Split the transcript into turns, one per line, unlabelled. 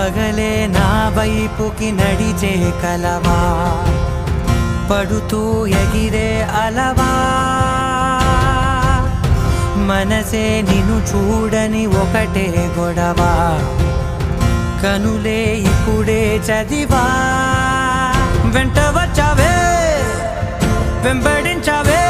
పగలే నా వైపుకి నడిచే కలవా, పడుతూ ఎగిరే అలవా, మనసే నిన్ను చూడని ఒకటే గొడవ, కనులే ఇప్పుడే చదివా. వెంట వచ్చావే, వెంబడించావే,